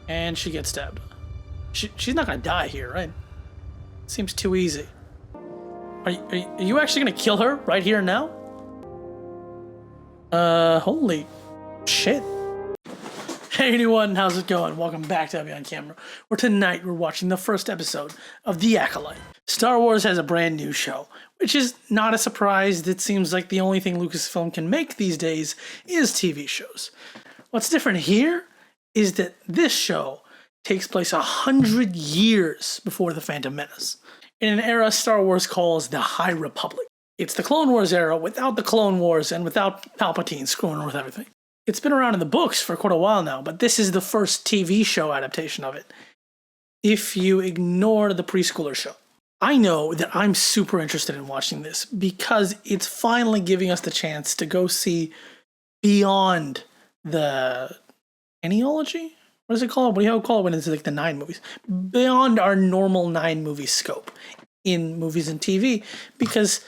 And she gets stabbed. She's not gonna die here, right? Seems too easy. Are you actually gonna kill her right here and now? Holy shit. Hey anyone, how's it going? Welcome back to Abhi on Camera, where tonight we're watching the first episode of The Acolyte. Star Wars has a brand new show, which is not a surprise. It seems like the only thing Lucasfilm can make these days is TV shows. What's different here is that this show takes place 100 years before The Phantom Menace, in an era Star Wars calls the High Republic. It's the Clone Wars era without the Clone Wars and without Palpatine screwing with everything. It's been around in the books for quite a while now, but this is the first TV show adaptation of it, if you ignore the preschooler show. I know that I'm super interested in watching this because it's finally giving us the chance to go see beyond the genealogy? What is it called? What do you call it when it's like the 9 movies? Beyond our normal 9 movie scope in movies and TV, because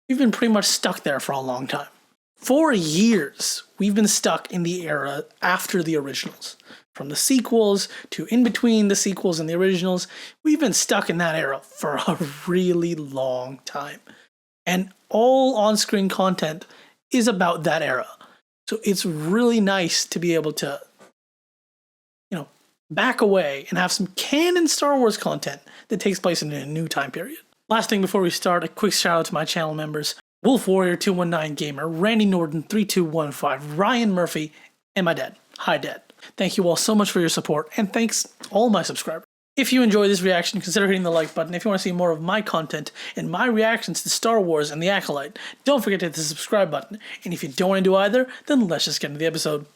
we've been pretty much stuck there for a long time. For years, we've been stuck in the era after the originals. From the sequels to in between the sequels and the originals, we've been stuck in that era for a really long time. And all on-screen content is about that era. So it's really nice to be able to, back away and have some canon Star Wars content that takes place in a new time period. Last thing before we start, a quick shout out to my channel members: Wolf Warrior 219 Gamer, Randy Norton 3215, Ryan Murphy, and my dad. Hi Dad. Thank you all so much for your support, and thanks all my subscribers. If you enjoy this reaction, consider hitting the like button. If you want to see more of my content and my reactions to Star Wars and The Acolyte, don't forget to hit the subscribe button. And if you don't want to do either, then let's just get into the episode.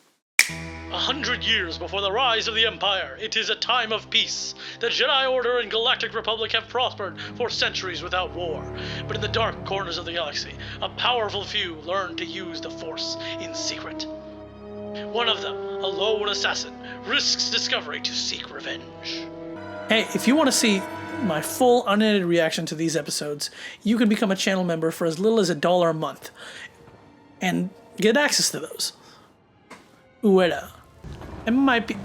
100 years before the rise of the Empire, it is a time of peace. The Jedi Order and Galactic Republic have prospered for centuries without war. But in the dark corners of the galaxy, a powerful few learn to use the Force in secret. One of them, a lone assassin, risks discovery to seek revenge. Hey, if you want to see my full unedited reaction to these episodes, you can become a channel member for as little as $1 a month and get access to those. Ueda. It might be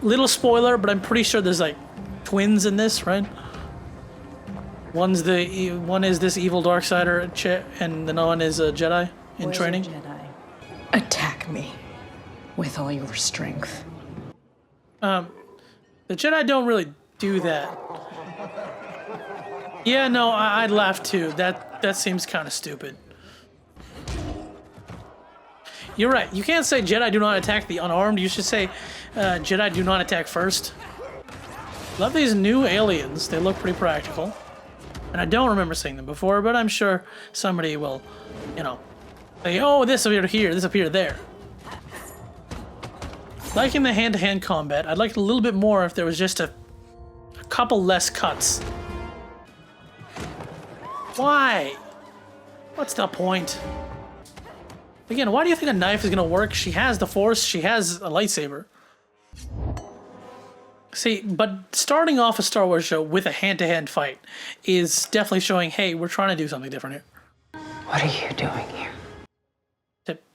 little spoiler, but I'm pretty sure there's like twins in this, right? One is this evil Darksider, and the other one is a Jedi in training. Jedi? Attack me with all your strength. The Jedi don't really do that. Yeah, no, I'd laugh too. That seems kind of stupid. You're right. You can't say Jedi do not attack the unarmed. You should say Jedi do not attack first. Love these new aliens. They look pretty practical. And I don't remember seeing them before, but I'm sure somebody will, say, oh, this appeared here, this appeared there. Like in the hand-to-hand combat, I'd like a little bit more if there was just a couple less cuts. Why? What's the point? Again, why do you think a knife is going to work? She has the Force, she has a lightsaber. See, but starting off a Star Wars show with a hand-to-hand fight is definitely showing, hey, we're trying to do something different here. What are you doing here?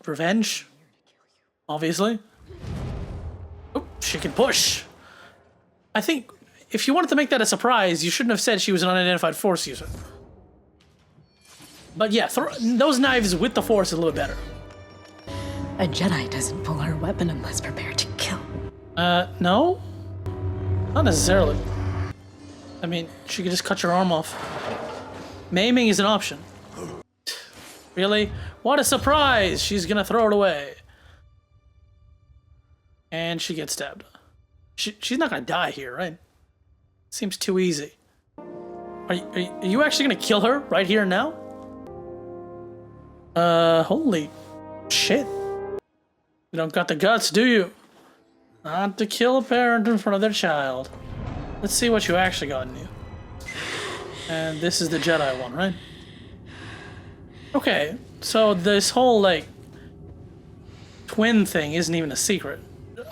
Revenge? Obviously. Oh, she can push. I think if you wanted to make that a surprise, you shouldn't have said she was an unidentified Force user. But yeah, those knives with the Force is a little bit better. A Jedi doesn't pull her weapon unless prepared to kill. No? Not necessarily. I mean, she could just cut your arm off. Maiming is an option. Really? What a surprise! She's gonna throw it away. And she gets stabbed. She's not gonna die here, right? Seems too easy. Are you actually gonna kill her right here and now? Holy shit. You don't got the guts, do you? Not to kill a parent in front of their child. Let's see what you actually got in you. And this is the Jedi one, right? Okay, so this whole, twin thing isn't even a secret.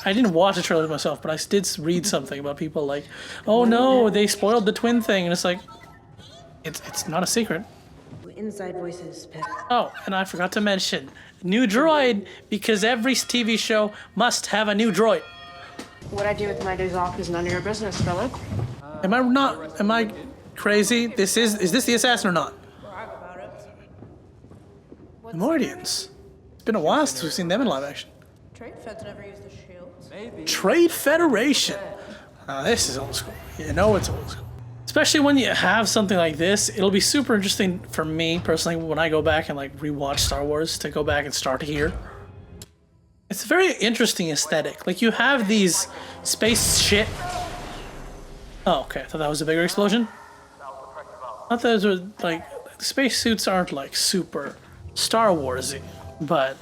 I didn't watch the trailer myself, but I did read something about people like, oh no, they spoiled the twin thing, and it's like, it's not a secret. Inside voices, Pip. Oh, and I forgot to mention, new droid, because every TV show must have a new droid. What I do with my days off is none of your business, Philip. Am I crazy? Is this the assassin or not? The Mordians. It's been a while since we've seen them in live action. Trade Feds never use the shields. Trade Federation. This is old school. You know it's old school. Especially when you have something like this, it'll be super interesting for me personally when I go back and like rewatch Star Wars to go back and start here. It's a very interesting aesthetic. Like you have these space shit. Oh, okay. I thought that was a bigger explosion. I thought those were like spacesuits aren't like super Star Warsy, but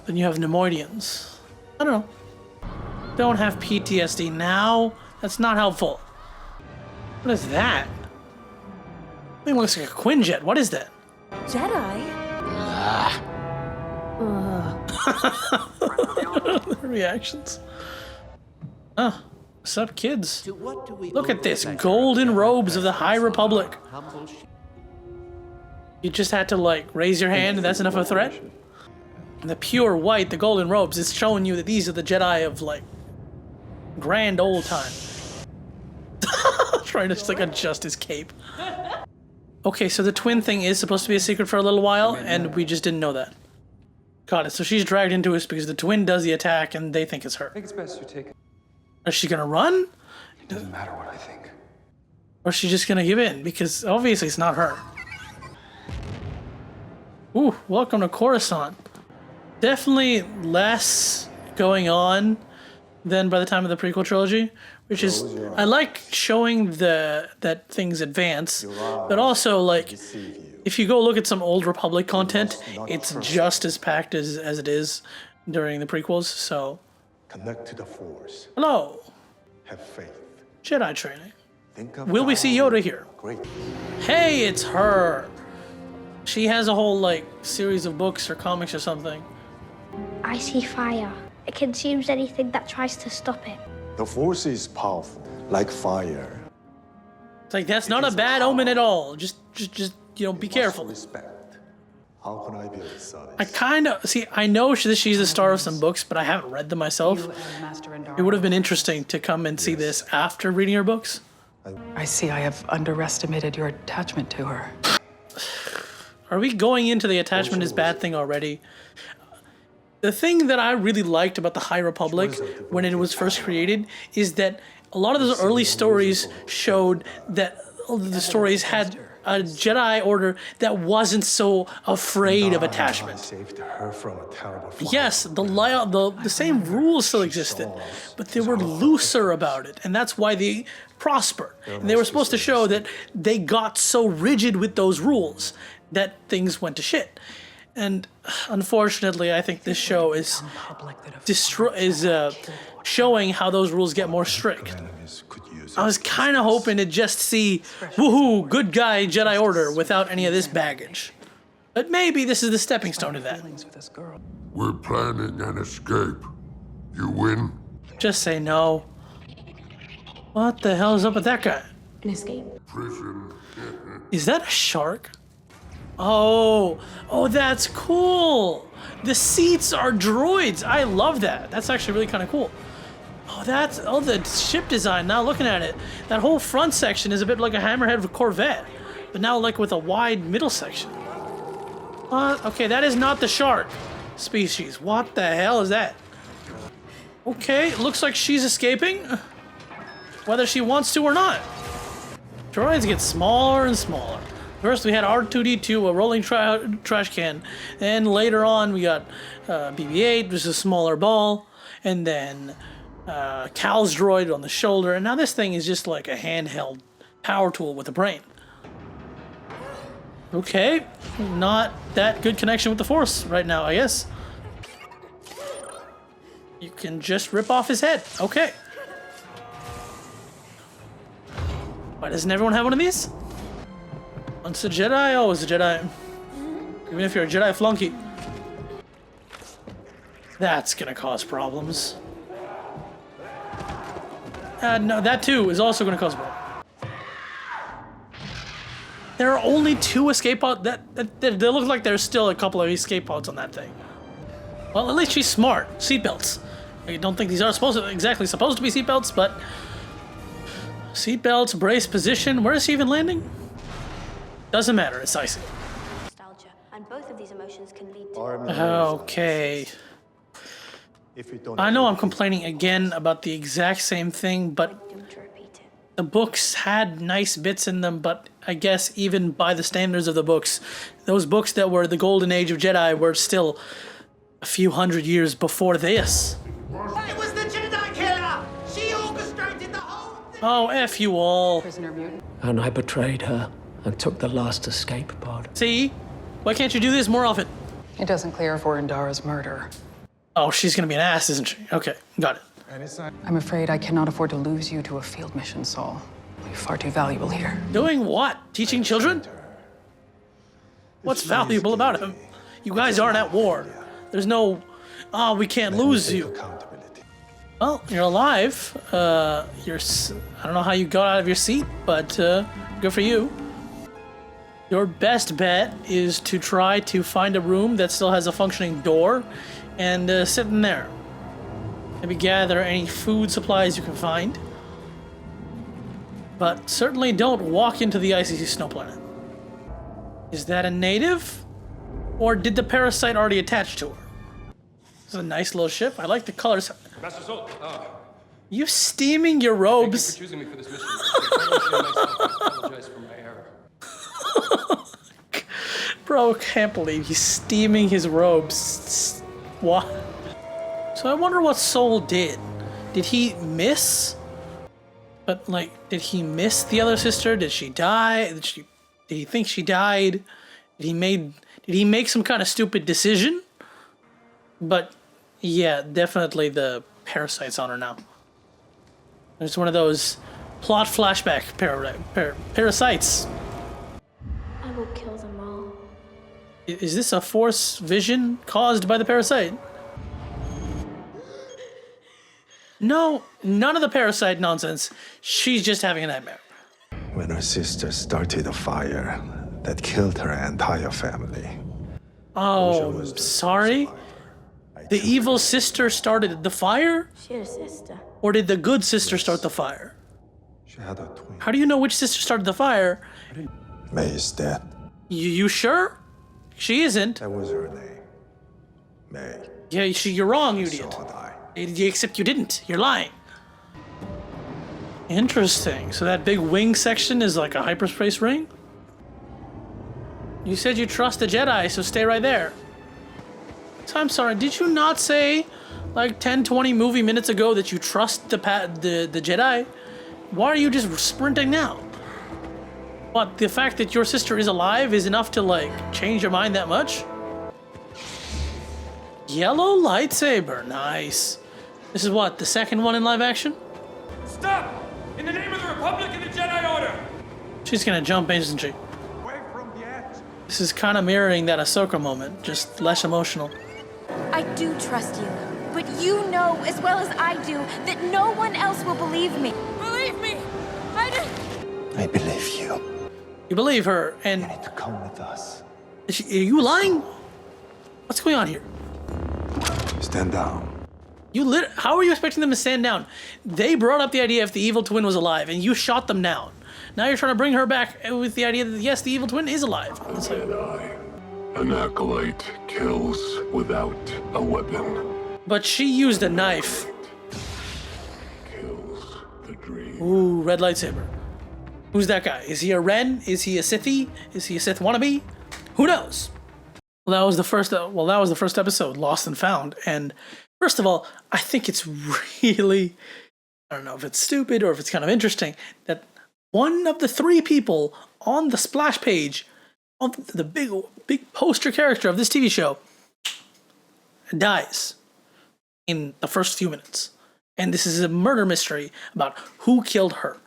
then you have Nemoidians. I don't know. Don't have PTSD now. That's not helpful. What is that? I think it looks like a Quinjet. What is that? Jedi? Reactions. Oh, what's up, kids? Look at this. Golden robes of the High Republic. You just had to, like, raise your hand and that's enough of a threat? And the pure white, the golden robes, is showing you that these are the Jedi of, like, grand old time. Trying to just, like, adjust his cape. Okay, so the twin thing is supposed to be a secret for a little while, and we just didn't know that. Got it. So she's dragged into it because the twin does the attack, and they think it's her. I think it's best you take it. Is she gonna run? It doesn't matter what I think. Or is she just gonna give in? Because obviously it's not her. Ooh, welcome to Coruscant. Definitely less going on than by the time of the prequel trilogy, which is, I like showing that things advance, but also like, if you go look at some old Republic content, it's just as packed as it is during the prequels, so. Connect to the Force. Hello. Have faith. Jedi training. Think of Will we see Yoda here? Great. Hey, it's her. She has a whole like series of books or comics or something. I see fire. It consumes anything that tries to stop it. The Force is powerful, like fire. It's like that's not a bad omen at all. Just you know, be careful. Respect. How can I be of service? I kind of see. I know she's the star of some books, but I haven't read them myself. It would have been interesting to come and see this after reading her books. I see I have underestimated your attachment to her. Are we going into the attachment is bad thing already? The thing that I really liked about the High Republic when it was first created is that a lot of those early stories showed that the stories had a Jedi Order that wasn't so afraid of attachment. Saved her from a terrible fire. Yes, the same rules still existed, but they were looser about it, and that's why they prospered. And they were supposed to show that they got so rigid with those rules that things went to shit. And unfortunately, I think this show is showing how those rules get more strict. I was kind of hoping to just see, woohoo, good guy Jedi Order without any of this baggage. But maybe this is the stepping stone to that. We're planning an escape. You win? Just say no. What the hell is up with that guy? An escape. Prison. Is that a shark? Oh, that's cool. The seats are droids. I love that. That's actually really kind of cool. Oh, the ship design. Now looking at it, that whole front section is a bit like a hammerhead of a Corvette, but now like with a wide middle section. What? Okay, that is not the shark species. What the hell is that? Okay, it looks like she's escaping, whether she wants to or not. Droids get smaller and smaller. First we had R2-D2, a rolling trash can, and later on we got BB-8, which is a smaller ball, and then Cal's droid on the shoulder, and now this thing is just like a handheld power tool with a brain. Okay, not that good connection with the Force right now, I guess. You can just rip off his head. Okay. Why doesn't everyone have one of these? Once a Jedi, always a Jedi. Even if you're a Jedi flunky. That's gonna cause problems. No, that too is also gonna cause problems. There are only 2 escape pods. They look like there's still a couple of escape pods on that thing. Well, at least she's smart. Seatbelts. I don't think these are exactly supposed to be seatbelts, but seatbelts, brace position. Where is he even landing? Doesn't matter. It's icy. Nostalgia, and both of these emotions can lead to... Okay. If you don't I know I'm complaining again about the exact same thing, but Don't repeat it. the books had nice bits in them, but I guess even by the standards of the books, those books that were the golden age of Jedi were still a few hundred years before this. It was the Jedi killer! She orchestrated the whole thing! Oh, F you all. Prisoner mutant. And I betrayed her and took the last escape pod. See? Why can't you do this more often? It doesn't clear for Indara's murder. Oh, she's gonna be an ass, isn't she? Okay, got it. I'm afraid I cannot afford to lose you to a field mission, Saul. You're far too valuable here. Doing what? Teaching children? What's valuable about him? You guys aren't at war. There's no, oh, we can't lose you. Well, you're alive. I don't know how you got out of your seat, but good for you. Your best bet is to try to find a room that still has a functioning door and sit in there. Maybe gather any food supplies you can find. But certainly don't walk into the icy snow planet. Is that a native? Or did the parasite already attach to her? This is a nice little ship. I like the colors. Master Soul, You steaming your robes? choosing me for this mission. I apologize for my error. Bro, can't believe he's steaming his robes. What? So I wonder what Soul did. Did he miss? But like, did he miss the other sister? Did she die? Did he think she died? Did he make some kind of stupid decision? But yeah, definitely the parasite's on her now. There's one of those plot flashback parasites. I will kill them all. Is this a force vision caused by the parasite? No, none of the parasite nonsense. She's just having a nightmare. When her sister started a fire that killed her entire family. Oh, sorry? The evil sister started the fire? She had a sister. Or did the good sister start the fire? She had a twin. How do you know which sister started the fire? May is dead. You sure? She isn't. That was her name. May. Yeah, you're wrong, you idiot. So die. Except you didn't. You're lying. Interesting. So that big wing section is like a hyperspace ring? You said you trust the Jedi, so stay right there. So I'm sorry, did you not say like 10, 20 movie minutes ago that you trust the Jedi? Why are you just sprinting now? What, the fact that your sister is alive is enough to like change your mind that much? Yellow lightsaber, nice. This is what, the second one in live action? Stop! In the name of the Republic and the Jedi Order! She's gonna jump, isn't she? Away from the edge. This is kind of mirroring that Ahsoka moment, just less emotional. I do trust you, but you know as well as I do that no one else will believe me. Believe me! I believe you. You believe her, and You need to come with us. are you lying? What's going on here? Stand down. How are you expecting them to stand down? They brought up the idea if the evil twin was alive, and you shot them down. Now you're trying to bring her back with the idea that yes, the evil twin is alive. It's like, Jedi. An acolyte kills without a weapon. but she used a knife. Kills the dream. Ooh, red lightsaber. Who's that guy? Is he a Ren? Is he a Sithie? Is he a Sith wannabe? Who knows? Well, that was the first episode, Lost and Found. And first of all, I think it's really, I don't know if it's stupid or if it's kind of interesting that one of the three people on the splash page of the big poster character of this TV show dies in the first few minutes. And this is a murder mystery about who killed her.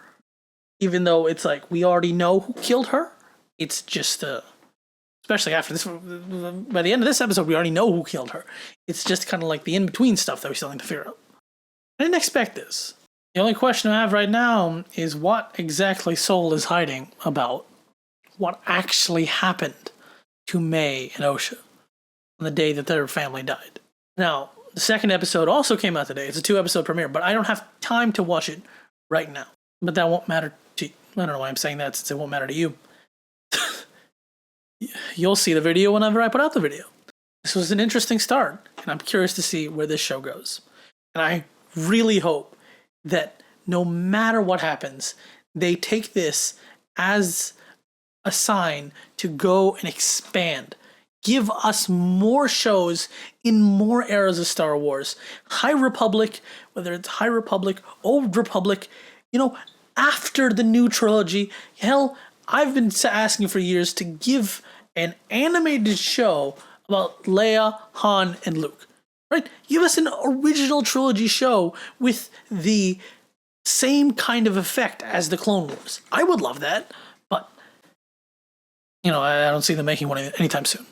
Even though it's like we already know who killed her, it's just especially after this, by the end of this episode, we already know who killed her. It's just kind of like the in-between stuff that we still need to figure out. I didn't expect this. The only question I have right now is what exactly Soul is hiding about what actually happened to May and Osha on the day that their family died. Now, The second episode also came out today. It's a 2-episode premiere, but I don't have time to watch it right now. But that won't matter to you. I don't know why I'm saying that, since it won't matter to you. You'll see the video whenever I put out the video. This was an interesting start, and I'm curious to see where this show goes. And I really hope that no matter what happens, they take this as a sign to go and expand. Give us more shows in more eras of Star Wars. High Republic, whether it's High Republic, Old Republic, after the new trilogy. Hell, I've been asking for years to give an animated show about Leia, Han, and Luke. Right? Give us an original trilogy show with the same kind of effect as the Clone Wars. I would love that, but I don't see them making one anytime soon.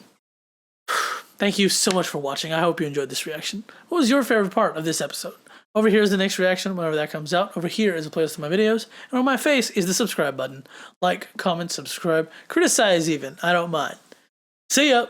Thank you so much for watching. I hope you enjoyed this reaction. What was your favorite part of this episode? Over here is the next reaction whenever that comes out. Over here is a playlist of my videos. And on my face is the subscribe button. Like, comment, subscribe, criticize even. I don't mind. See ya!